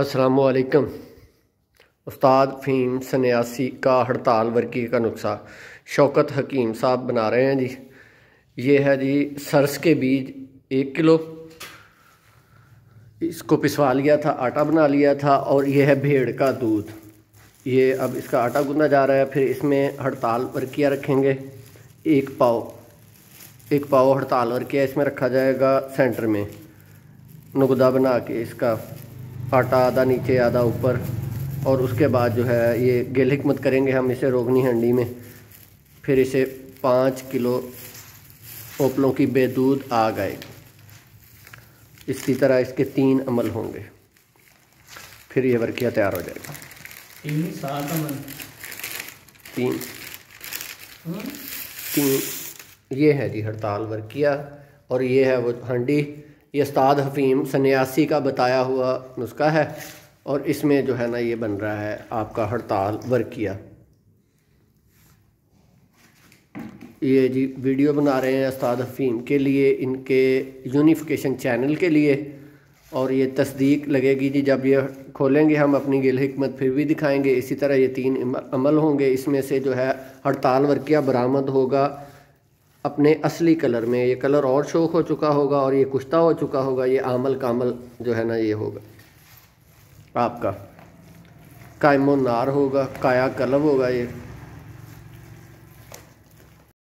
अस्सलामुअलैकुम। उस्ताद फ़हीम सन्यासी का हड़ताल वर्की का नुस्खा शौकत हकीम साहब बना रहे हैं जी। ये है जी सरस के बीज 1 किलो, इसको पिसवा लिया था, आटा बना लिया था। और ये है भेड़ का दूध। ये अब इसका आटा गूंदा जा रहा है। फिर इसमें हड़ताल वर्किया रखेंगे 1 पाव हड़ताल वर्किया इसमें रखा जाएगा। सेंटर में नुकदा बना के इसका आटा आधा नीचे आधा ऊपर। और उसके बाद जो है ये गिल हिकमत करेंगे हम इसे रोगनी हंडी में। फिर इसे 5 किलो ओपलों की बेदूध आग आएगी। इसी तरह इसके 3 अमल होंगे, फिर ये वर्किया तैयार हो जाएगा। 7 अमल 3 ये है जी हड़ताल वर्किया। और ये है वो हंडी। ये उस्ताद हफ़ीम सन्यासी का बताया हुआ नुस्खा है। और इसमें जो है ना ये बन रहा है आपका हड़ताल वर्किया। ये जी वीडियो बना रहे हैं उस्ताद हफ़ीम के लिए, इनके यूनिफिकेशन चैनल के लिए। और ये तस्दीक लगेगी जी जब ये खोलेंगे हम अपनी गिल हिकमत, फिर भी दिखाएंगे। इसी तरह ये 3 अमल होंगे। इसमें से जो है हड़ताल वर्किया बरामद होगा अपने असली कलर में। ये कलर और शौक हो चुका होगा और ये कुश्ता हो चुका होगा। ये आमल कामल जो है ना ये होगा आपका कायमो नार होगा, काया कलब होगा ये।